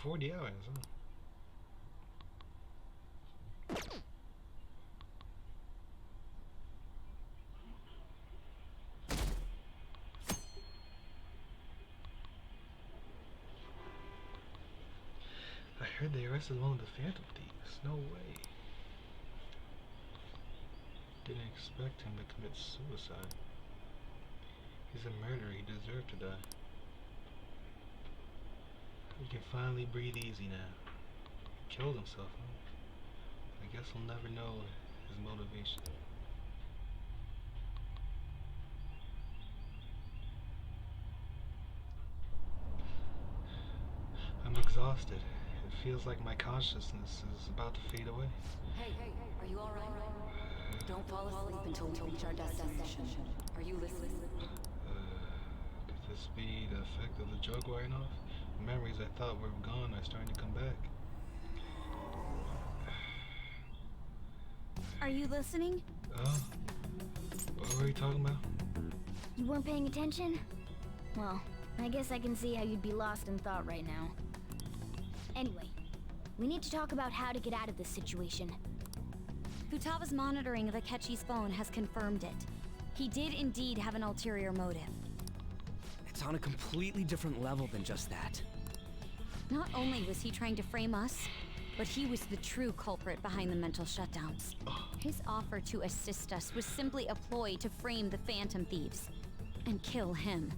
40 hours, huh? I heard they arrested one of the Phantom Thieves. No way. Didn't expect him to commit suicide. He's a murderer. He deserved to die. He can finally breathe easy now. He killed himself, huh? I guess we'll never know his motivation. I'm exhausted. It feels like my consciousness is about to fade away. Hey, are you alright? Don't fall asleep until we reach our destination. Are you listening? Could this be the effect of the drug wearing off? The memories I thought were gone are starting to come back. Are you listening? Oh? What were we talking about? You weren't paying attention? Well, I guess I can see how you'd be lost in thought right now. Anyway, we need to talk about how to get out of this situation. Futaga's monitoring of Akechi's phone has confirmed it. He did indeed have an ulterior motive. It's on a completely different level than just that. Not only was he trying to frame us, but he was the true culprit behind the mental shutdowns. His offer to assist us was simply a ploy to frame the Phantom Thieves and kill him.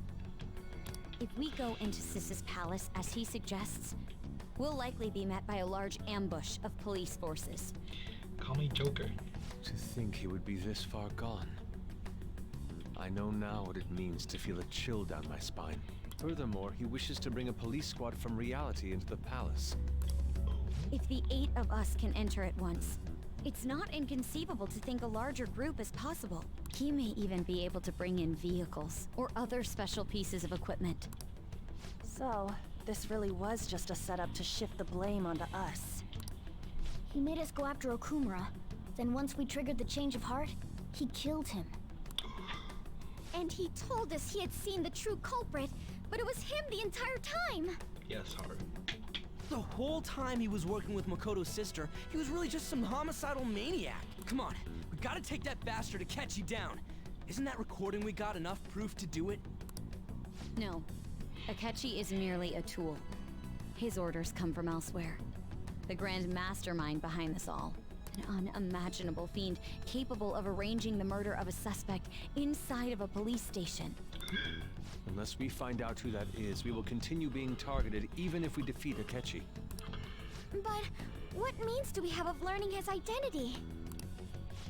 If we go into Sis's palace as he suggests, we'll likely be met by a large ambush of police forces. Call me Joker. To think he would be this far gone. I know now what it means to feel a chill down my spine. Furthermore, he wishes to bring a police squad from reality into the palace. If the 8 of us can enter at once, it's not inconceivable to think a larger group is possible. He may even be able to bring in vehicles or other special pieces of equipment. So, this really was just a setup to shift the blame onto us. He made us go after Okumura. Then once we triggered the change of heart, he killed him. And he told us he had seen the true culprit, but it was him the entire time! Yes, Haru. The whole time he was working with Makoto's sister, he was really just some homicidal maniac. Come on, we gotta take that bastard Akechi down. Isn't that recording we got enough proof to do it? No. Akechi is merely a tool. His orders come from elsewhere. The grand mastermind behind this all. An unimaginable fiend capable of arranging the murder of a suspect inside of a police station. Unless we find out who that is, we will continue being targeted even if we defeat Akechi. But what means do we have of learning his identity?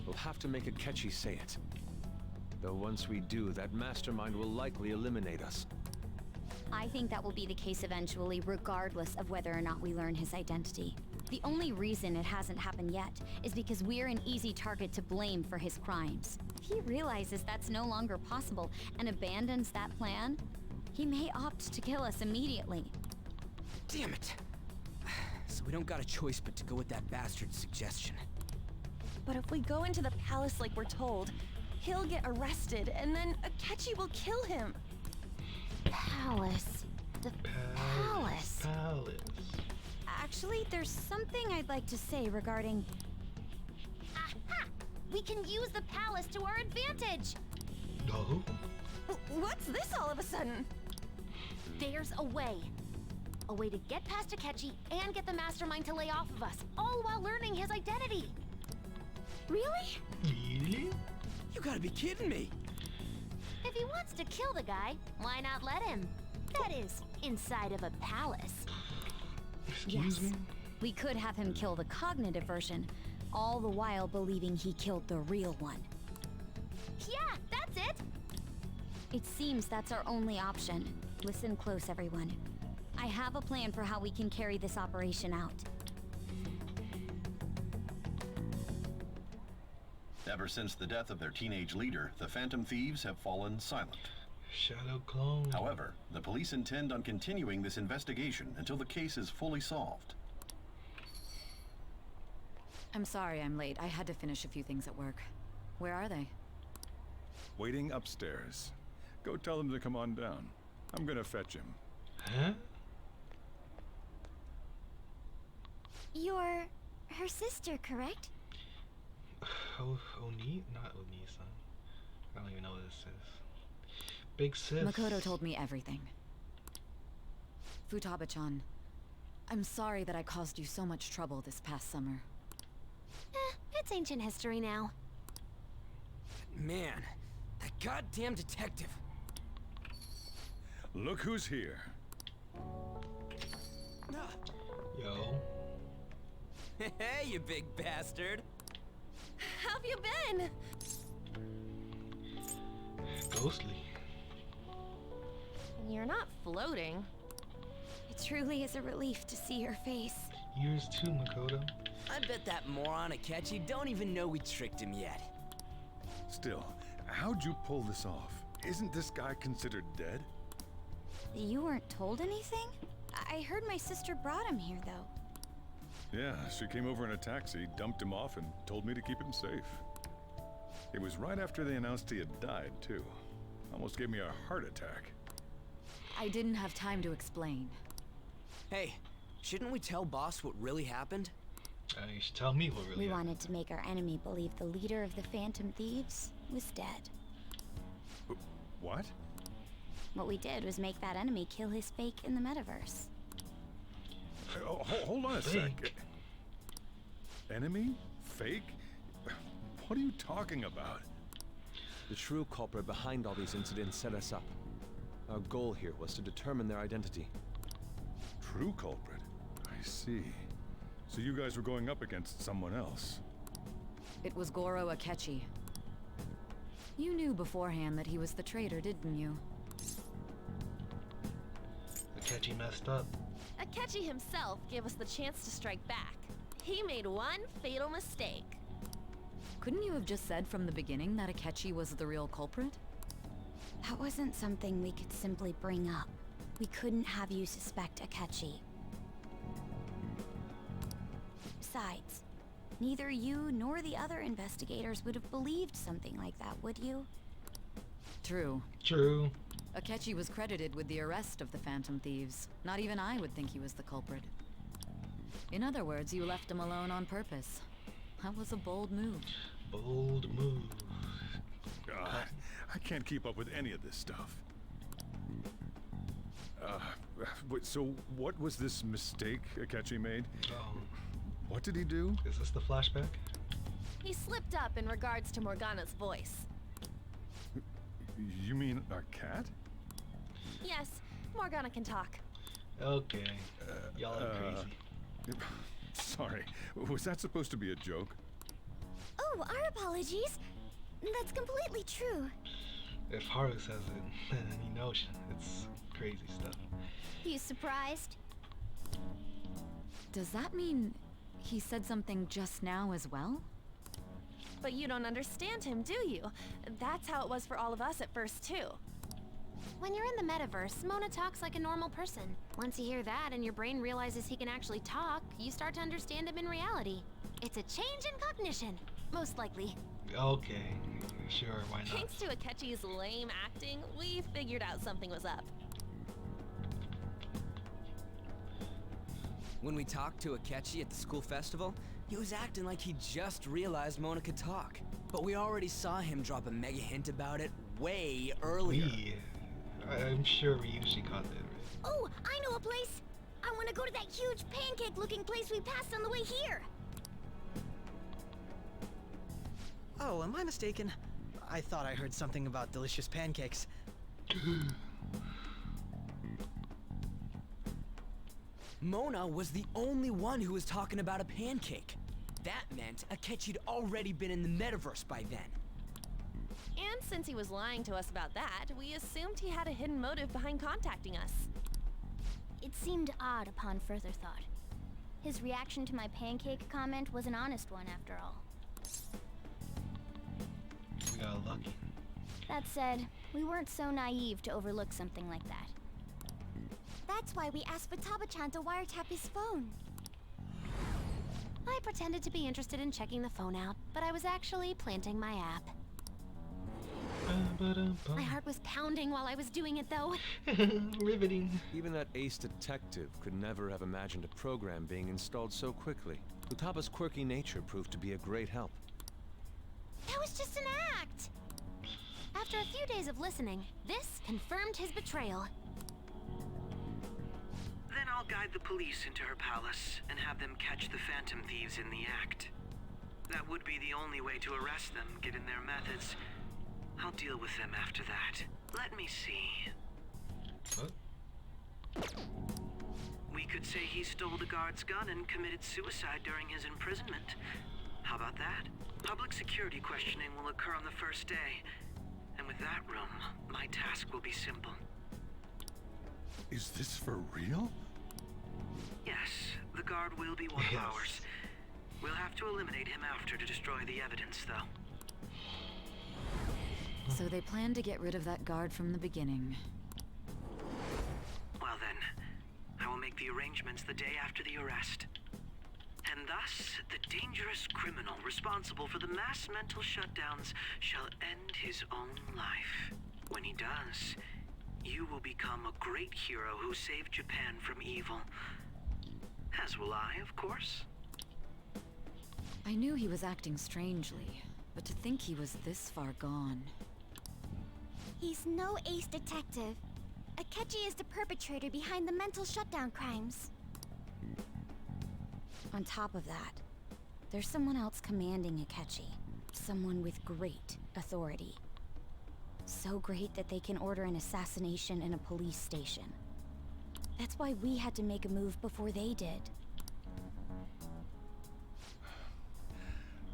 We'll have to make Akechi say it. Though once we do, that mastermind will likely eliminate us. I think that will be the case eventually, regardless of whether or not we learn his identity. The only reason it hasn't happened yet is because we're an easy target to blame for his crimes. If he realizes that's no longer possible and abandons that plan, he may opt to kill us immediately. Damn it! So we don't got a choice but to go with that bastard's suggestion. But if we go into the palace like we're told, he'll get arrested, and then Akechi will kill him. Palace. The palace. Palace. Actually, there's something I'd like to say regarding... Aha! We can use the palace to our advantage! No. What's this all of a sudden? There's a way. A way to get past Akechi and get the mastermind to lay off of us, all while learning his identity. Really? Really? You gotta be kidding me! If he wants to kill the guy, why not let him? That is, inside of a palace. Excuse me? We could have him kill the cognitive version, all the while believing he killed the real one. Yeah, that's it! It seems that's our only option. Listen close, everyone. I have a plan for how we can carry this operation out. Ever since the death of their teenage leader, the Phantom Thieves have fallen silent. Shadow clone. However, the police intend on continuing this investigation until the case is fully solved. I'm sorry I'm late. I had to finish a few things at work. Where are they? Waiting upstairs. Go tell them to come on down. I'm gonna fetch him. Huh? her sister, correct? Oni? Not Oni-san. I don't even know what this is. Big sis. Makoto told me everything. Futaba-chan, I'm sorry that I caused you so much trouble this past summer. It's ancient history now. Man, that goddamn detective. Look who's here. Yo. Hey, you big bastard. How have you been? Ghostly. You're not floating. It truly is a relief to see your face. Yours too, Makoto. I bet that moron Akechi don't even know we tricked him yet. Still, how'd you pull this off? Isn't this guy considered dead? You weren't told anything? I heard my sister brought him here, though. Yeah, she came over in a taxi, dumped him off, and told me to keep him safe. It was right after they announced he had died, too. Almost gave me a heart attack. I didn't have time to explain. Hey, shouldn't we tell boss what really happened? You should tell me what really We happened. wanted to make our enemy believe the leader of the Phantom Thieves was dead. What? What we did was make that enemy kill his fake in the metaverse. Oh, hold on a sec. Fake? Enemy? Fake? What are you talking about? The true culprit behind all these incidents set us up. Our goal here was to determine their identity. True culprit? I see. So you guys were going up against someone else. It was Goro Akechi. You knew beforehand that he was the traitor, didn't you? Akechi messed up. Akechi himself gave us the chance to strike back. He made one fatal mistake. Couldn't you have just said from the beginning that Akechi was the real culprit? That wasn't something we could simply bring up. We couldn't have you suspect Akechi. Besides, neither you nor the other investigators would have believed something like that, would you? True. True. Akechi was credited with the arrest of the Phantom Thieves. Not even I would think he was the culprit. In other words, you left him alone on purpose. That was a bold move. Bold move. God, I can't keep up with any of this stuff. So what was this mistake Akechi made? What did he do? Is this the flashback? He slipped up in regards to Morgana's voice. You mean our cat? Yes, Morgana can talk. Okay. Y'all are crazy. Sorry, was that supposed to be a joke? Oh, our apologies. That's completely true. If Haru says it, then he knows it's crazy stuff. You surprised? Does that mean he said something just now as well? But you don't understand him, do you? That's how it was for all of us at first, too. When you're in the metaverse, Mona talks like a normal person. Once you hear that and your brain realizes he can actually talk, you start to understand him in reality. It's a change in cognition, most likely. Okay. Sure, why not? Thanks to Akechi's lame acting, we figured out something was up. When we talked to Akechi at the school festival, he was acting like he just realized Mona could talk. But we already saw him drop a mega hint about it way earlier. I'm sure we usually caught that, right? Oh, I know a place! I want to go to that huge pancake-looking place we passed on the way here! Oh, am I mistaken? I thought I heard something about delicious pancakes. Mona was the only one who was talking about a pancake. That meant Akechi'd already been in the metaverse by then. And since he was lying to us about that, we assumed he had a hidden motive behind contacting us. It seemed odd upon further thought. His reaction to my pancake comment was an honest one, after all. We got lucky. That said, we weren't so naive to overlook something like that. That's why we asked Futaba-chan to wiretap his phone. I pretended to be interested in checking the phone out, but I was actually planting my app. My heart was pounding while I was doing it, though. Riveting. Even that ace detective could never have imagined a program being installed so quickly. Futaba's quirky nature proved to be a great help. That was just an act! After a few days of listening, this confirmed his betrayal. Then I'll guide the police into her palace and have them catch the Phantom Thieves in the act. That would be the only way to arrest them, given their methods. I'll deal with them after that. Let me see. What? We could say he stole the guard's gun and committed suicide during his imprisonment. How about that? Public security questioning will occur on the first day. And with that room, my task will be simple. Is this for real? Yes, the guard will be one of ours. We'll have to eliminate him after to destroy the evidence, though. So they plan to get rid of that guard from the beginning. Well then, I will make the arrangements the day after the arrest. And thus, the dangerous criminal responsible for the mass mental shutdowns shall end his own life. When he does, you will become a great hero who saved Japan from evil. As will I, of course. I knew he was acting strangely, but to think he was this far gone. He's no ace detective. Akechi is the perpetrator behind the mental shutdown crimes. On top of that, there's someone else commanding Akechi. Someone with great authority. So great that they can order an assassination in a police station. That's why we had to make a move before they did.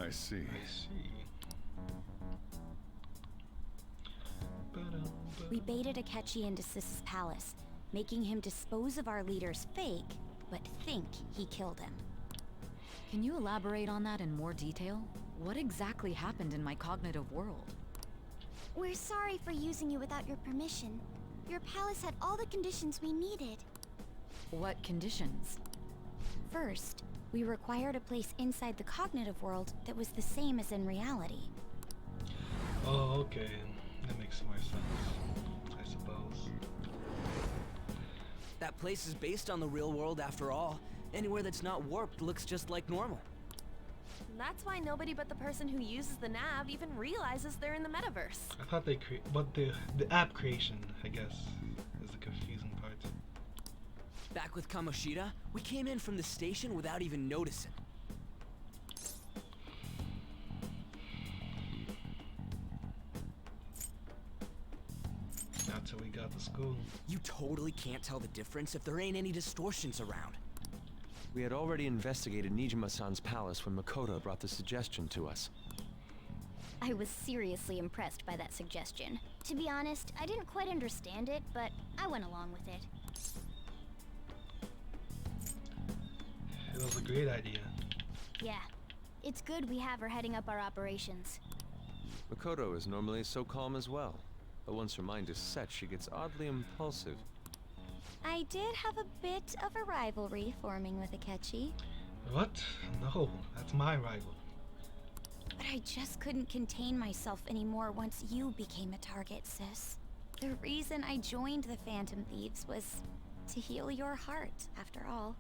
I see. We baited Akechi into Sis's palace, making him dispose of our leaders fake, but think he killed him. Can you elaborate on that in more detail? What exactly happened in my cognitive world? We're sorry for using you without your permission. Your palace had all the conditions we needed. What conditions? First, we required a place inside the cognitive world that was the same as in reality. Oh, okay. That makes more sense, I suppose. That place is based on the real world after all. Anywhere that's not warped looks just like normal. That's why nobody but the person who uses the nav even realizes they're in the metaverse. I thought they but the app creation, I guess, is the confusing part. Back with Kamoshida, we came in from the station without even noticing. Not till we got to school. You totally can't tell the difference if there ain't any distortions around. We had already investigated Nijima-san's palace when Makoto brought the suggestion to us. I was seriously impressed by that suggestion. To be honest, I didn't quite understand it, but I went along with it. It was a great idea. Yeah. It's good we have her heading up our operations. Makoto is normally so calm as well, but once her mind is set, she gets oddly impulsive. I did have a bit of a rivalry forming with Akechi. What? No, that's my rival. But I just couldn't contain myself anymore once you became a target, sis. The reason I joined the Phantom Thieves was to heal your heart, after all.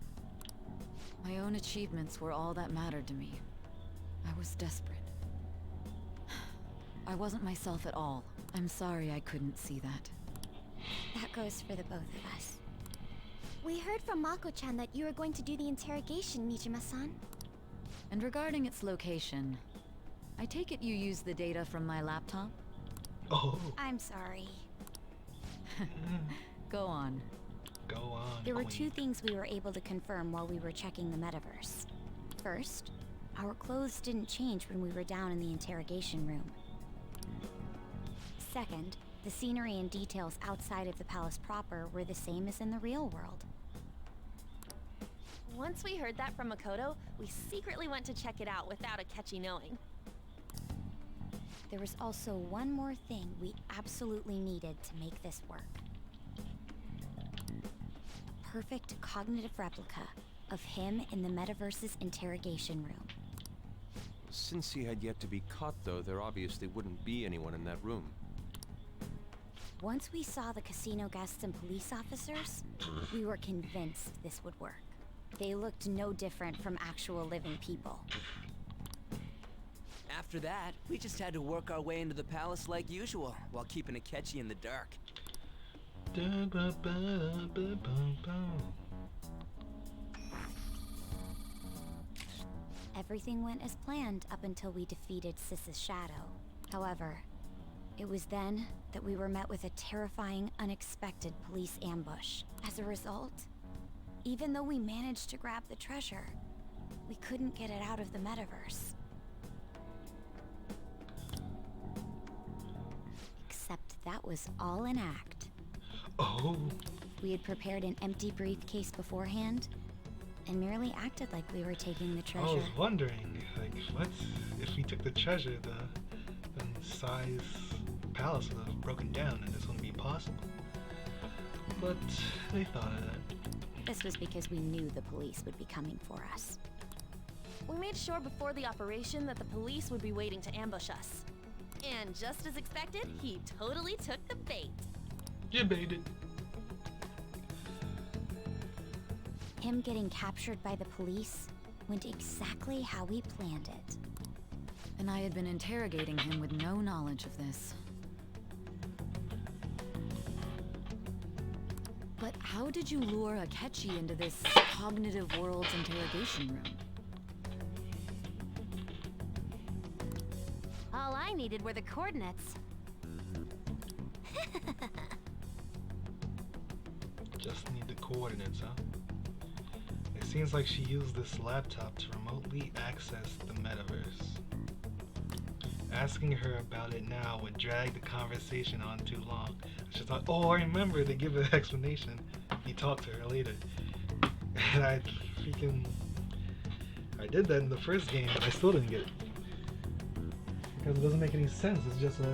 My own achievements were all that mattered to me. I was desperate. I wasn't myself at all. I'm sorry I couldn't see that. That goes for the both of us. We heard from Mako-chan that you were going to do the interrogation, Nijima-san. And regarding its location, I take it you used the data from my laptop? Oh. I'm sorry. Go on. Go on, There were queen. two things we were able to confirm while we were checking the metaverse. First, our clothes didn't change when we were down in the interrogation room. Second, the scenery and details outside of the palace proper were the same as in the real world. Once we heard that from Makoto, we secretly went to check it out without Akechi knowing. There was also one more thing we absolutely needed to make this work. A perfect cognitive replica of him in the metaverse's interrogation room. Since he had yet to be caught, though, there obviously wouldn't be anyone in that room. Once we saw the casino guests and police officers, we were convinced this would work. They looked no different from actual living people. After that, we just had to work our way into the palace like usual, while keeping Akechi in the dark. Everything went as planned up until we defeated Sis's shadow. However, it was then that we were met with a terrifying, unexpected police ambush. As a result, even though we managed to grab the treasure, we couldn't get it out of the metaverse. Except that was all an act. Oh. We had prepared an empty briefcase beforehand, and merely acted like we were taking the treasure. I was wondering, like, what if we took the treasure, then Sai's palace would have broken down and this wouldn't be possible. But they thought of that. This was because we knew the police would be coming for us. We made sure before the operation that the police would be waiting to ambush us. And just as expected, he totally took the bait. You baited. Him getting captured by the police went exactly how we planned it. And I had been interrogating him with no knowledge of this. But how did you lure Akechi into this cognitive world's interrogation room? All I needed were the coordinates. Just need the coordinates, huh? It seems like she used this laptop to remotely access the metaverse. Asking her about it now would drag the conversation on too long. She thought, oh, I remember, they give an explanation. He talked to her later. And I did that in the first game, but I still didn't get it. Because it doesn't make any sense. It's just a,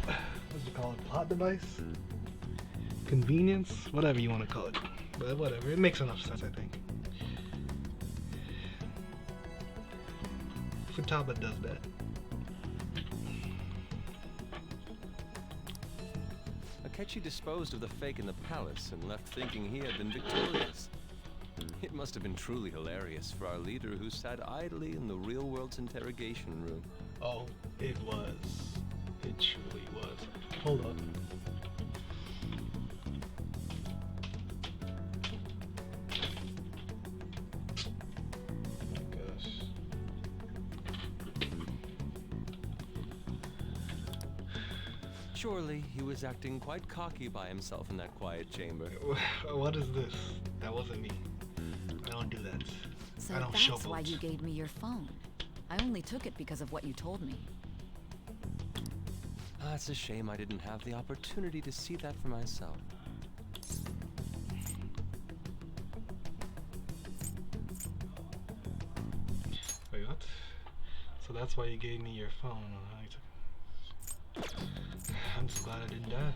what do you call it, plot device? Convenience? Whatever you want to call it. But whatever, it makes enough sense, I think. Futaba does that. Akechi disposed of the fake in the palace and left thinking he had been victorious. It must have been truly hilarious for our leader who sat idly in the real world's interrogation room. Oh, it was. It truly was. Hold up. Surely he was acting quite cocky by himself in that quiet chamber. What is this? That wasn't me. I don't do that. So I don't that's showboat. why you gave me your phone. I only took it because of what you told me. It's a shame I didn't have the opportunity to see that for myself. Wait, what? So that's why you gave me your phone. I'm just glad I didn't die.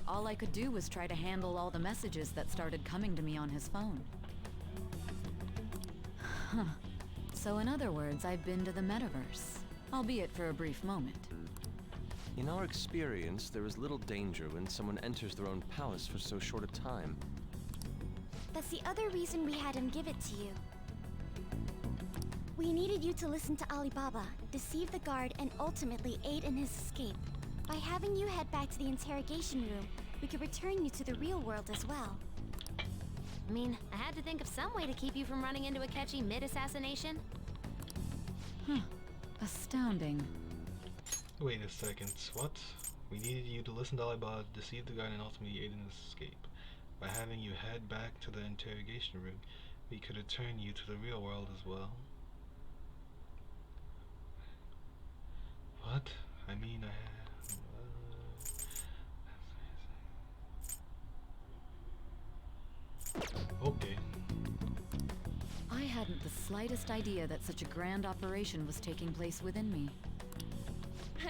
All I could do was try to handle all the messages that started coming to me on his phone. Huh. So in other words, I've been to the metaverse, albeit for a brief moment. In our experience, there is little danger when someone enters their own palace for so short a time. That's the other reason we had him give it to you. We needed you to listen to Alibaba, deceive the guard, and ultimately aid in his escape. By having you head back to the interrogation room, we could return you to the real world as well. I mean, I had to think of some way to keep you from running into Akechi mid-assassination. Huh. Astounding. Wait a second, what? We needed you to listen to Alibaba, deceive the guard, and ultimately aid in his escape. By having you head back to the interrogation room, we could return you to the real world as well. What? I mean, okay. I hadn't the slightest idea that such a grand operation was taking place within me.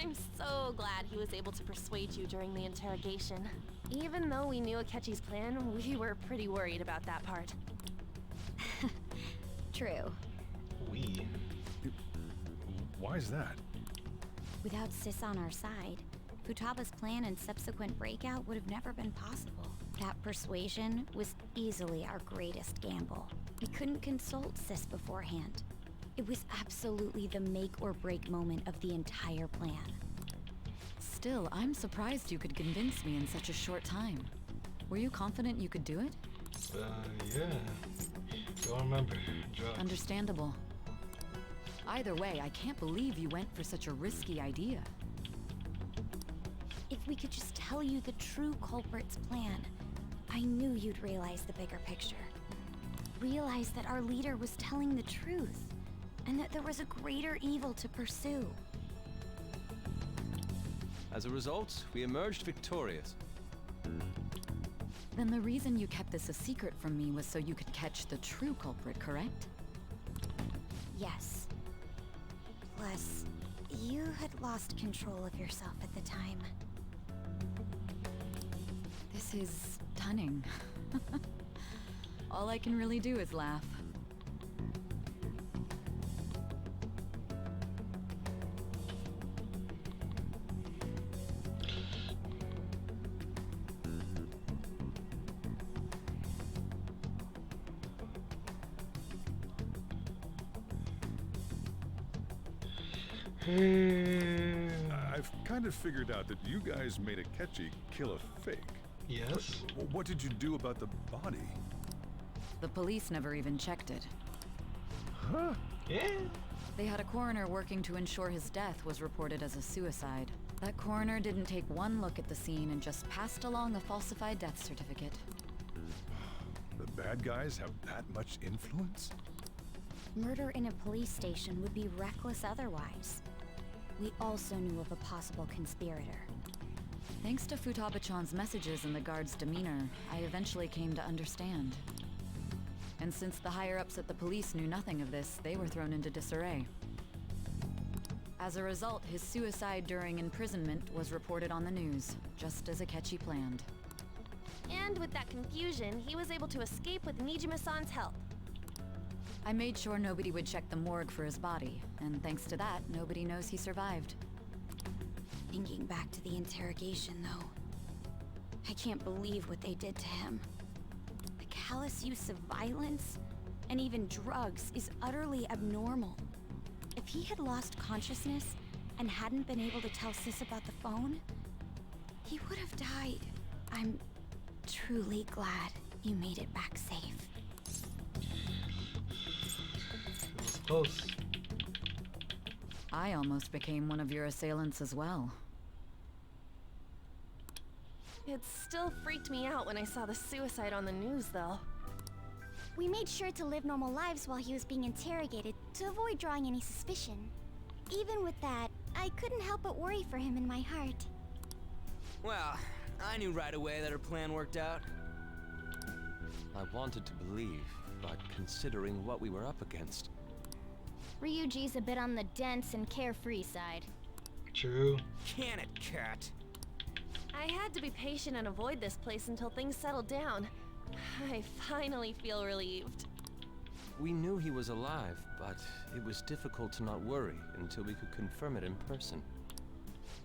I'm so glad he was able to persuade you during the interrogation. Even though we knew Akechi's plan, we were pretty worried about that part. True. Why is that? Without Sis on our side, Futaba's plan and subsequent breakout would have never been possible. That persuasion was easily our greatest gamble. We couldn't consult Sis beforehand. It was absolutely the make or break moment of the entire plan. Still, I'm surprised you could convince me in such a short time. Were you confident you could do it? Yeah. Don't remember. Drugs. Understandable. Either way, I can't believe you went for such a risky idea. If we could just tell you the true culprit's plan, I knew you'd realize the bigger picture. Realize that our leader was telling the truth, and that there was a greater evil to pursue. As a result, we emerged victorious. Then the reason you kept this a secret from me was so you could catch the true culprit, correct? Yes. Plus, you had lost control of yourself at the time. This is stunning. All I can really do is laugh. I've kind of figured out that you guys made Akechi kill a fake. Yes. But what did you do about the body? The police never even checked it. Huh? Yeah. They had a coroner working to ensure his death was reported as a suicide. That coroner didn't take one look at the scene and just passed along a falsified death certificate. The bad guys have that much influence? Murder in a police station would be reckless otherwise. We also knew of a possible conspirator. Thanks to Futaba-chan's messages and the guard's demeanor, I eventually came to understand. And since the higher-ups at the police knew nothing of this, they were thrown into disarray. As a result, his suicide during imprisonment was reported on the news, just as Akechi planned. And with that confusion, he was able to escape with Nijima-san's help. I made sure nobody would check the morgue for his body, and thanks to that, nobody knows he survived. Thinking back to the interrogation, though, I can't believe what they did to him. The callous use of violence, and even drugs, is utterly abnormal. If he had lost consciousness and hadn't been able to tell Sis about the phone, he would have died. I'm truly glad you made it back safe. It was close. I almost became one of your assailants as well. It still freaked me out when I saw the suicide on the news, though. We made sure to live normal lives while he was being interrogated to avoid drawing any suspicion. Even with that, I couldn't help but worry for him in my heart. Well, I knew right away that her plan worked out. I wanted to believe, but considering what we were up against. Ryuji's a bit on the dense and carefree side. True. Can it, cat? I had to be patient and avoid this place until things settled down. I finally feel relieved. We knew he was alive, but it was difficult to not worry until we could confirm it in person.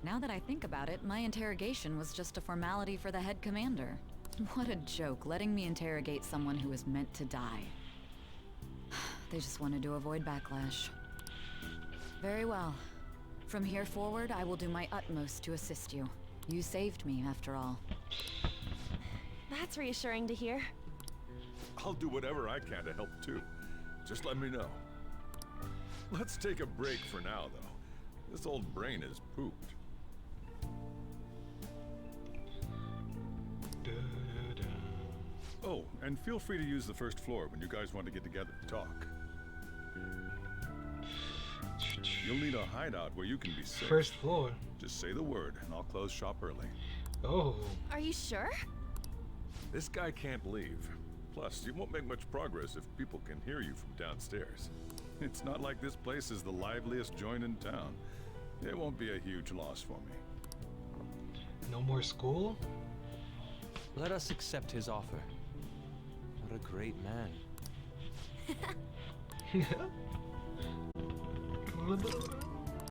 Now that I think about it, my interrogation was just a formality for the head commander. What a joke, letting me interrogate someone who was meant to die. They just wanted to avoid backlash. Very well. From here forward, I will do my utmost to assist you. You saved me, after all. That's reassuring to hear. I'll do whatever I can to help too. Just let me know. Let's take a break for now, though. This old brain is pooped. Oh, and feel free to use the first floor when you guys want to get together and talk. You'll need a hideout where you can be safe. First floor. Just say the word, and I'll close shop early. Oh. Are you sure? This guy can't leave. Plus, you won't make much progress if people can hear you from downstairs. It's not like this place is the liveliest joint in town. It won't be a huge loss for me. No more school? Let us accept his offer. What a great man. Yeah.